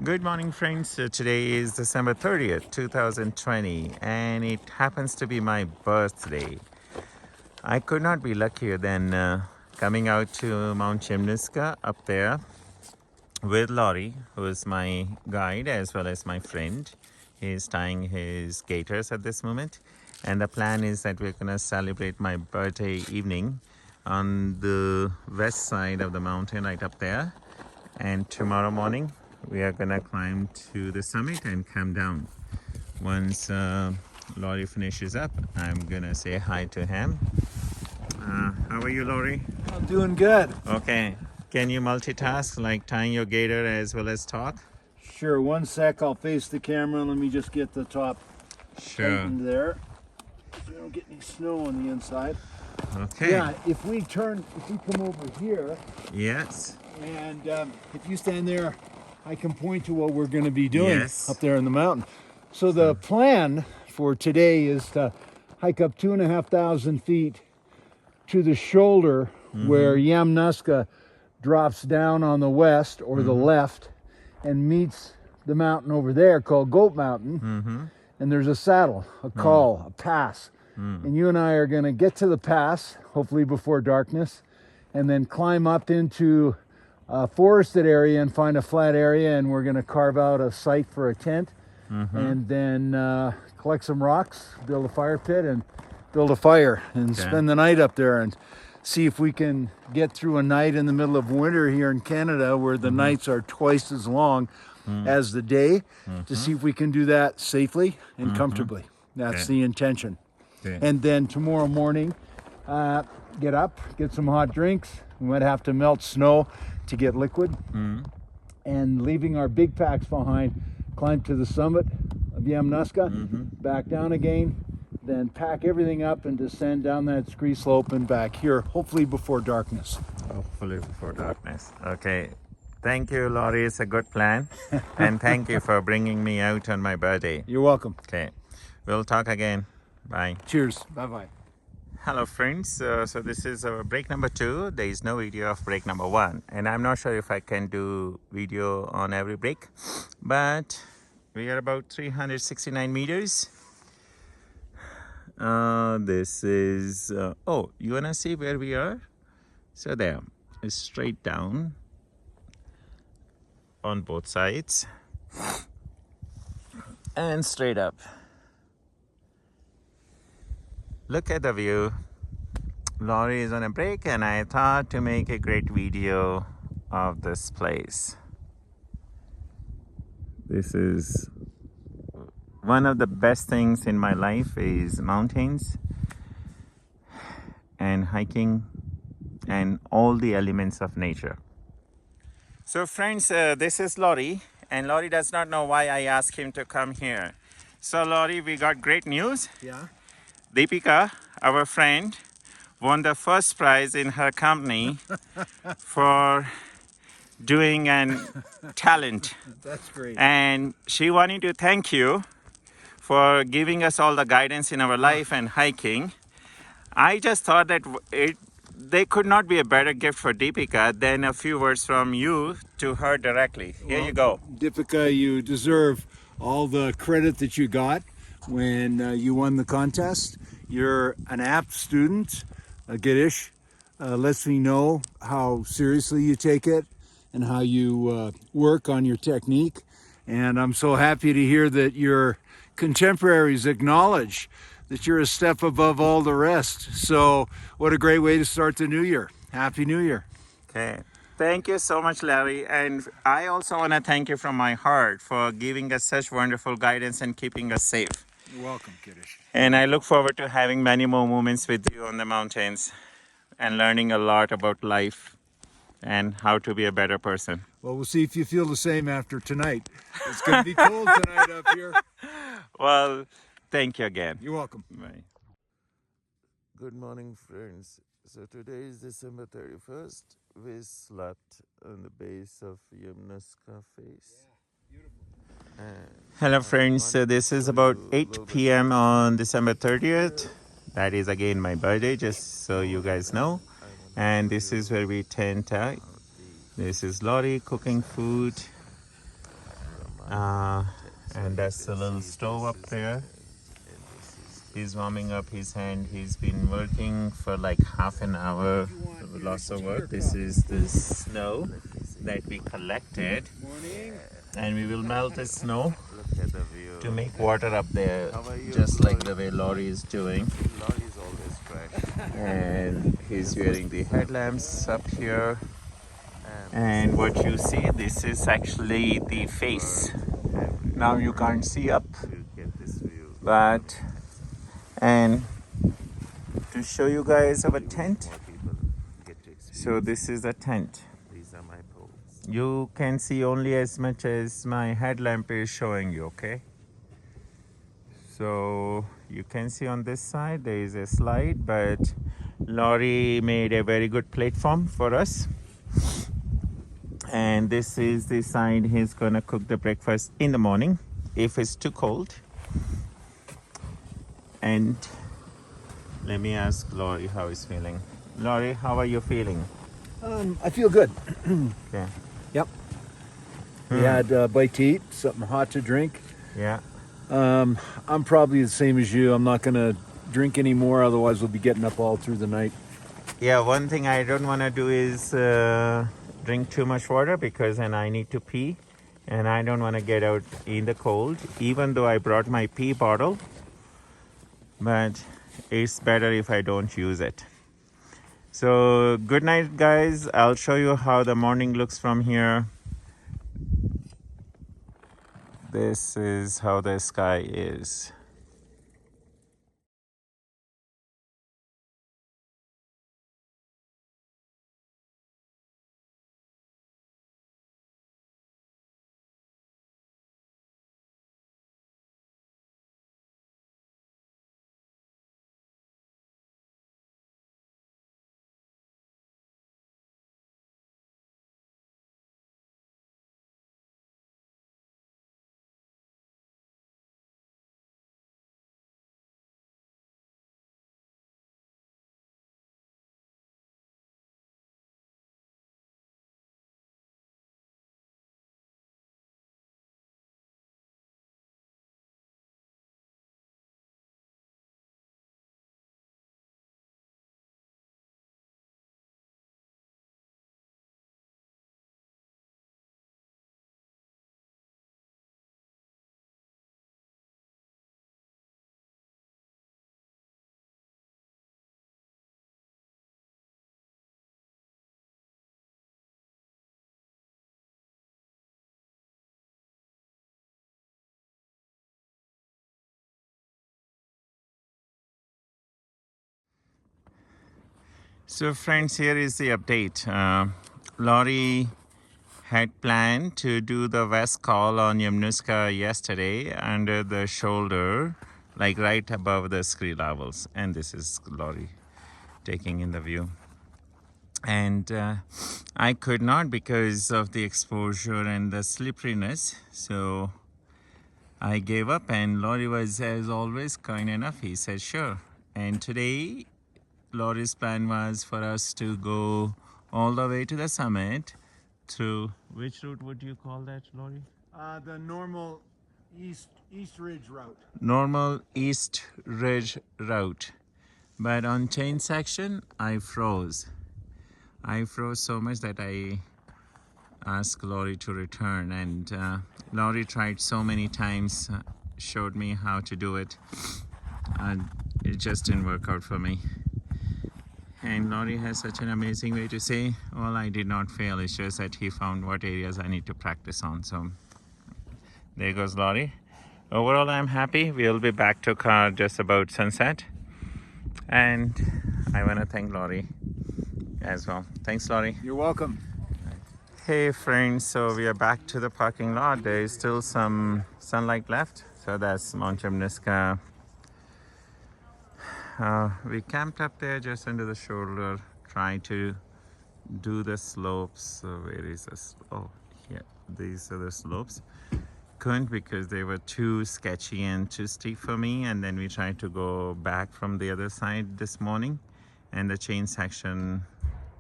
Good morning, friends. Today is December 30th, 2020, and it happens to be my birthday. I could not be luckier than coming out to Mount Yamnuska up there with Laurie, who is my guide as well as my friend. He's tying his gaiters at this moment, and the plan is that we're going to celebrate my birthday evening on the west side of the mountain right up there. And tomorrow morning we are gonna climb to the summit and come down. Once Laurie finishes up, I'm gonna say hi to him. How are you, Laurie? I'm doing good. Okay. Can you multitask, like tying your gator as well as talk? Sure, one sec, I'll face the camera. Let me just get the top Sure. tightened there. So we don't get any snow on the inside. Okay. Yeah, if we come over here, Yes. and if you stand there, I can point to what we're going to be doing Yes. up there in the mountain. So the plan for today is to hike up 2,500 feet to the shoulder where Yamnuska drops down on the west or the left and meets the mountain over there called Goat Mountain. And there's a saddle, a call, a pass. And you and I are going to get to the pass, hopefully before darkness, and then climb up into a forested area and find a flat area, and we're going to carve out a site for a tent, and then collect some rocks, build a fire pit, and build a fire, and spend the night up there and see if we can get through a night in the middle of winter here in Canada where the nights are twice as long as the day, to see if we can do that safely and comfortably. That's the intention. And then tomorrow morning, get up, get some hot drinks. We might have to melt snow to get liquid. And leaving our big packs behind, climb to the summit of Yamnuska, back down again, then pack everything up and descend down that scree slope and back here, hopefully before darkness. Hopefully before darkness. Okay. Thank you, Laurie. It's a good plan. And thank you for bringing me out on my birthday. You're welcome. Okay. We'll talk again. Bye. Cheers. Bye-bye. Hello, friends. So this is break number 2. There is no video of break number 1. And I'm not sure if I can do video on every break. But we are about 369 meters. This is... oh, you want to see where we are? So there. It's straight down on both sides. And straight up. Look at the view. Laurie is on a break and I thought to make a great video of this place. This is one of the best things in my life is mountains and hiking and all the elements of nature. So friends, this is Laurie, and Laurie does not know why I asked him to come here. So Laurie, we got great news. Yeah? Deepika, our friend, won the first prize in her company for doing an talent. That's great. And she wanted to thank you for giving us all the guidance in our life and hiking. I just thought that there could not be a better gift for Deepika than a few words from you to her directly. Here you go. Deepika, you deserve all the credit that you got when you won the contest. You're an apt student. Giddish lets me know how seriously you take it and how you work on your technique. And I'm so happy to hear that your contemporaries acknowledge that you're a step above all the rest. So what a great way to start the new year. Happy New Year. Okay. Thank you so much, Larry. And I also want to thank you from my heart for giving us such wonderful guidance and keeping us safe. You're welcome, Kiddish. And I look forward to having many more moments with you on the mountains and learning a lot about life and how to be a better person. Well, we'll see if you feel the same after tonight. It's going to be cold tonight up here. Well, thank you again. You're welcome. Bye. Good morning, friends. So today is December 31st. We slept on the base of Yamnuska face. Hello friends, so this is about 8 p.m. on December 30th. That is again my birthday, just so you guys know. And this is where we tent out. This is Laurie cooking food. Uh, and you that's can a little see stove up this is there. and this is He's warming up his hand. He's been working for like half an hour. Lots of work. This is the snow let me see. that we collected, Morning. and we will melt the snow Look at the view. to make water up there, How are you, just like the Laurie? way Laurie is doing. See, Laurie is always fresh. And he's This wearing is the the headlamps up here. and And this what you see, this is actually the is face. every Now you can't see up, you get this view. but and to show you guys our tent. More people get to experience. So this is a tent. These are my poles. You can see only as much as my headlamp is showing you, okay? So you can see on this side there is a slide, but Laurie made a very good platform for us. And this is the side he's gonna cook the breakfast in the morning if it's too cold. And let me ask Laurie how he's feeling. Laurie, how are you feeling? I feel good. Yeah. Yep. We had a bite to eat, something hot to drink. Yeah. I'm probably the same as you. I'm not gonna drink anymore, otherwise we'll be getting up all through the night. Yeah, one thing I don't want to do is drink too much water because then I need to pee and I don't want to get out in the cold, even though I brought my pee bottle. But it's better if I don't use it. So good night, guys. I'll show you how the morning looks from here. This is how the sky is. So friends, here is the update. Laurie had planned to do the west call on Yamnuska yesterday under the shoulder, like right above the ski levels. And this is Laurie taking in the view. And I could not because of the exposure and the slipperiness. So I gave up, and Laurie was, as always, kind enough. He said, sure. And today, Laurie's plan was for us to go all the way to the summit through, which route would you call that, Laurie? The normal East Ridge route. Normal East Ridge route. But on chain section, I froze. I froze so much that I asked Laurie to return, and Laurie tried so many times, showed me how to do it, and it just didn't work out for me. And Laurie has such an amazing way to say, well, I did not fail, it's just that he found what areas I need to practice on. So there goes Laurie. Overall, I'm happy. We'll be back to car just about sunset, and I want to thank Laurie as well. Thanks, Laurie. You're welcome. Hey friends, so we are back to the parking lot. There is still some sunlight left, so that's Mount Yamnuska. We camped up there just under the shoulder, trying to do the slopes. So where is this? Oh, here, these are the slopes. Couldn't because they were too sketchy and too steep for me, and then we tried to go back from the other side this morning, and the chain section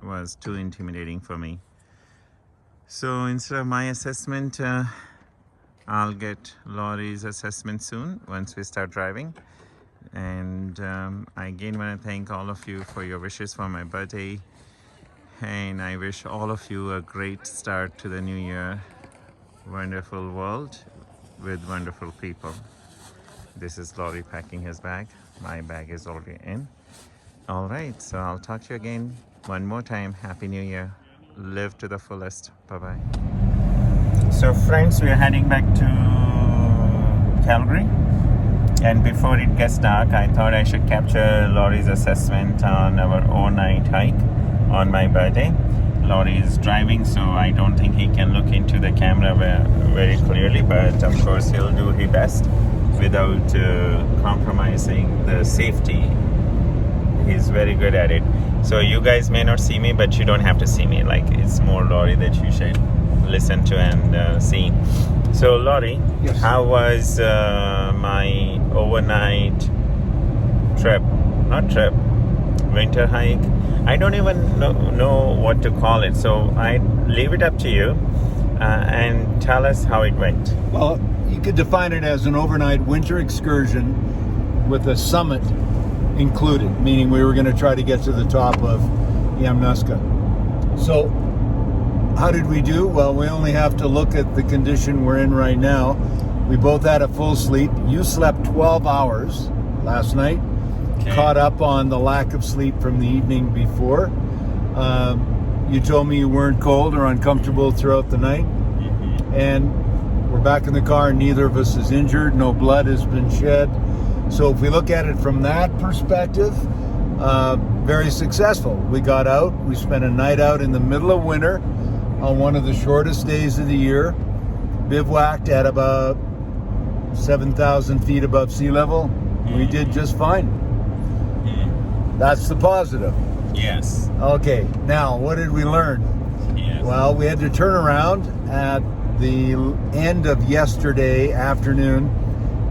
was too intimidating for me. So instead of my assessment, I'll get Laurie's assessment soon once we start driving. And I again want to thank all of you for your wishes for my birthday. And I wish all of you a great start to the new year. Wonderful world with wonderful people. This is Laurie packing his bag. My bag is already in. All right, so I'll talk to you again one more time. Happy New Year. Live to the fullest. Bye-bye. So friends, we're heading back to Calgary. And before it gets dark, I thought I should capture Laurie's assessment on our overnight hike on my birthday. Laurie is driving, so I don't think he can look into the camera very clearly, but of course he'll do his best without compromising the safety. He's very good at it. So you guys may not see me, but you don't have to see me. Like, it's more Laurie that you should listen to and see. So Laurie, Yes. how was my overnight winter hike? I don't even know what to call it, so I leave it up to you and tell us how it went. Well, you could define it as an overnight winter excursion with a summit included, meaning we were going to try to get to the top of Yamnuska. So how did we do? Well, we only have to look at the condition we're in right now. We both had a full sleep. You slept 12 hours last night. Okay. Caught up on the lack of sleep from the evening before. You told me you weren't cold or uncomfortable throughout the night. Mm-hmm. And we're back in the car. Neither of us is injured. No blood has been shed. So if we look at it from that perspective, very successful. We got out. We spent a night out in the middle of winter on one of the shortest days of the year. Bivouacked at about 7,000 feet above sea level. We did just fine. That's the positive. Yes. Okay, now what did we learn? Yes. Well, we had to turn around at the end of yesterday afternoon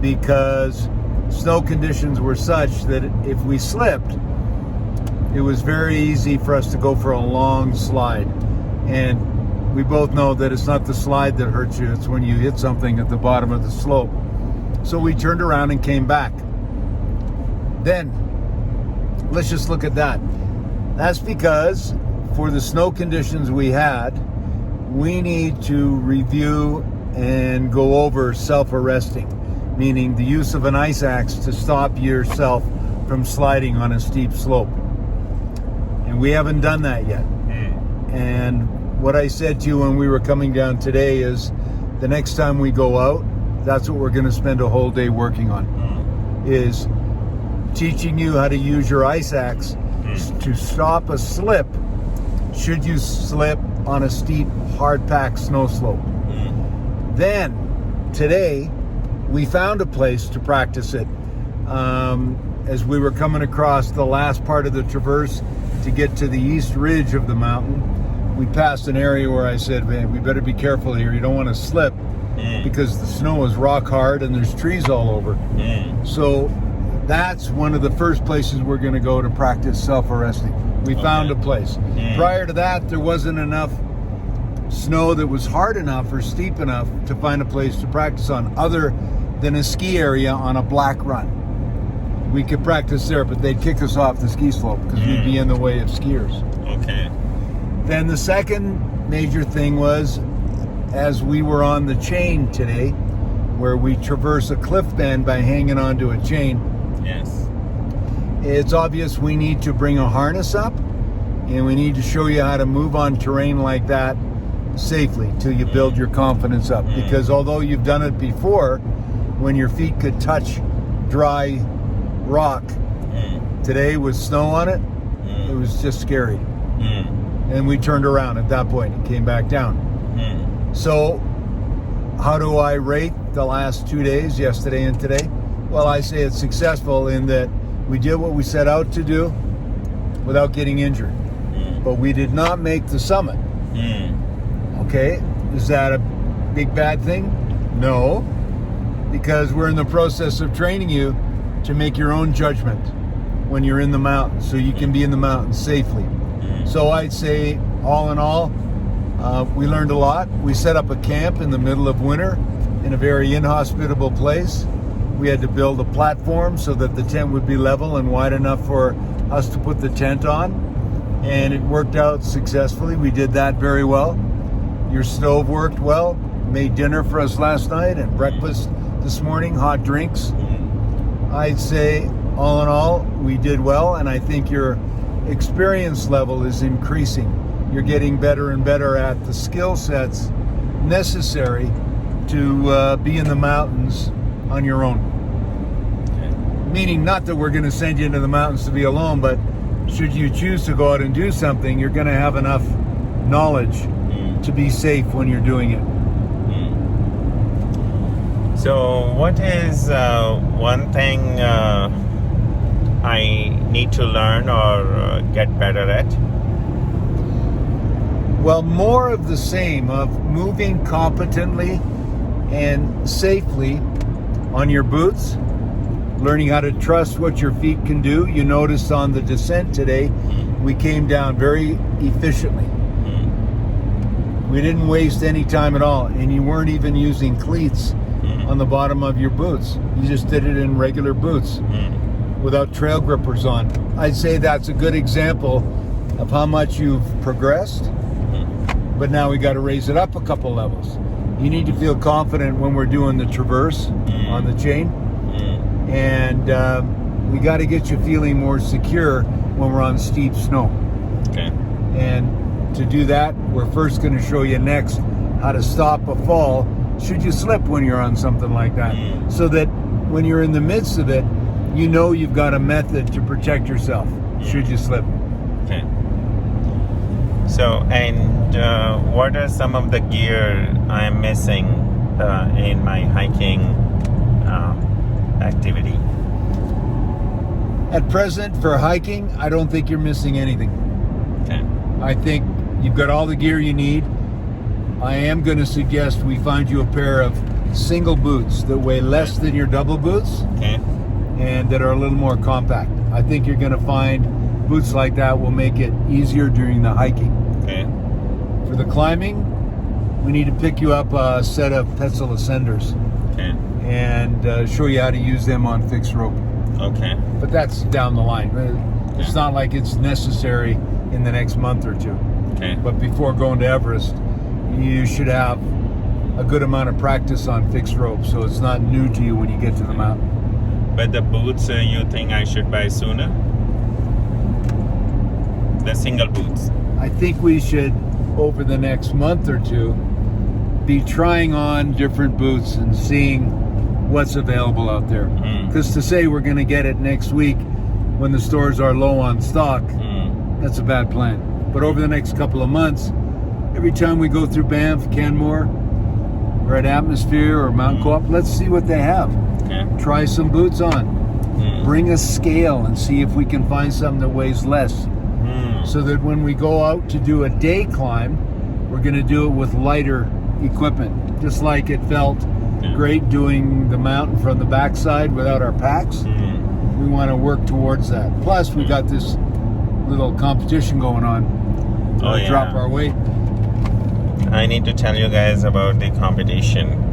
because snow conditions were such that if we slipped, it was very easy for us to go for a long slide. And we both know that it's not the slide that hurts you, it's when you hit something at the bottom of the slope. So we turned around and came back. Then, let's just look at that. That's because for the snow conditions we had, we need to review and go over self-arresting, meaning the use of an ice axe to stop yourself from sliding on a steep slope. And we haven't done that yet. And what I said to you when we were coming down today is the next time we go out, that's what we're going to spend a whole day working on, is teaching you how to use your ice axe to stop a slip should you slip on a steep, hard-packed snow slope. Then, today, we found a place to practice it. As we were coming across the last part of the traverse to get to the east ridge of the mountain, we passed an area where I said, man, we better be careful here. You don't want to slip because the snow is rock hard and there's trees all over. So that's one of the first places we're going to go to practice self-arresting. We found a place. Prior to that, there wasn't enough snow that was hard enough or steep enough to find a place to practice on other than a ski area on a black run. We could practice there, but they'd kick us off the ski slope because we'd be in the way of skiers. Okay. Then the second major thing was, as we were on the chain today, where we traverse a cliff bend by hanging onto a chain, Yes. it's obvious we need to bring a harness up and we need to show you how to move on terrain like that safely till you build your confidence up. Because although you've done it before, when your feet could touch dry rock, today with snow on it, it was just scary. And we turned around at that point and came back down. So how do I rate the last 2 days, yesterday and today? Well, I say it's successful in that we did what we set out to do without getting injured. But we did not make the summit. Okay, is that a big bad thing? No, because we're in the process of training you to make your own judgment when you're in the mountains, so you can be in the mountains safely. So I'd say, all in all, we learned a lot. We set up a camp in the middle of winter in a very inhospitable place. We had to build a platform so that the tent would be level and wide enough for us to put the tent on. And it worked out successfully. We did that very well. Your stove worked well. Made dinner for us last night and breakfast this morning, hot drinks. I'd say all in all, we did well, and I think your experience level is increasing. You're getting better and better at the skill sets necessary to be in the mountains on your own. Okay. Meaning not that we're going to send you into the mountains to be alone, but should you choose to go out and do something, you're going to have enough knowledge to be safe when you're doing it. So what is one thing I need to learn or get better at? Well, more of the same, of moving competently and safely on your boots, learning how to trust what your feet can do. You noticed on the descent today, we came down very efficiently. We didn't waste any time at all, and you weren't even using cleats on the bottom of your boots. You just did it in regular boots without trail grippers on. I'd say that's a good example of how much you've progressed, but now we got to raise it up a couple levels. You need to feel confident when we're doing the traverse on the chain, and we got to get you feeling more secure when we're on steep snow. Okay. And to do that, we're first going to show you next how to stop a fall should you slip when you're on something like that, so that when you're in the midst of it, you know you've got a method to protect yourself should you slip. Okay. So, and what are some of the gear I'm missing in my hiking activity? At present, for hiking, I don't think you're missing anything. Okay. I think you've got all the gear you need. I am going to suggest we find you a pair of single boots that weigh less than your double boots, Okay. and that are a little more compact. I think you're going to find boots like that will make it easier during the hiking. Okay. For the climbing, we need to pick you up a set of Petzl Ascenders Okay. and show you how to use them on fixed rope. Okay. But that's down the line. It's not like it's necessary in the next month or two. Okay. But before going to Everest, you should have a good amount of practice on fixed rope, so it's not new to you when you get to the mountain. But the boots you think I should buy sooner? The single boots. I think we should, over the next month or two, be trying on different boots and seeing what's available out there. Because to say we're going to get it next week when the stores are low on stock, that's a bad plan. But over the next couple of months, every time we go through Banff, Canmore, or at Atmosphere or Mount Co-op, let's see what they have. Okay. Try some boots on. Bring a scale and see if we can find something that weighs less. So that when we go out to do a day climb, we're going to do it with lighter equipment. Just like it felt great doing the mountain from the backside without our packs. We want to work towards that. Plus, we got this little competition going on. Oh, yeah. Drop our weight. I need to tell you guys about the competition.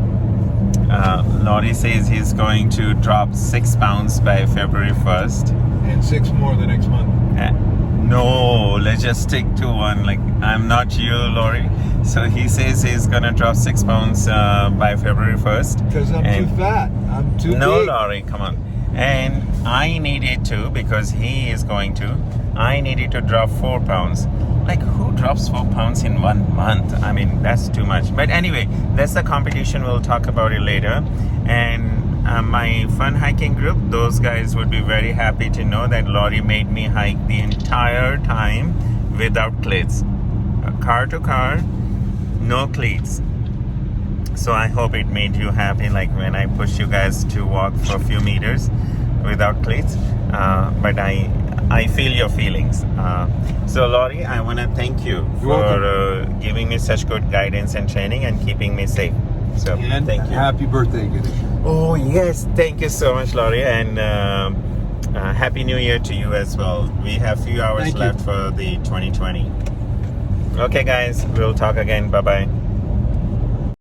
Laurie says he's going to drop 6 pounds by February 1st. And 6 more the next month. No, let's just stick to one. Like, I'm not you, Laurie. So he says he's gonna drop 6 pounds by February 1st. Because I'm too fat. I'm too No, big. Laurie, come on. And I needed to, because he is going to, I needed to drop 4 pounds. Like, who drops 4 pounds in 1 month? I mean, that's too much. But anyway, that's the competition. We'll talk about it later. And my fun hiking group, those guys would be very happy to know that Laurie made me hike the entire time without cleats. Car to car, no cleats. So I hope it made you happy, like when I pushed you guys to walk for a few meters without cleats. But I feel your feelings. So Laurie, I want to thank you for giving me such good guidance and training and keeping me safe. So And thank you. happy birthday, Gideon. Oh yes, thank you so much, Laurie, and happy New Year to you as well. We have few hours Thank you. left for the 2020. Okay guys, we'll talk again. Bye bye.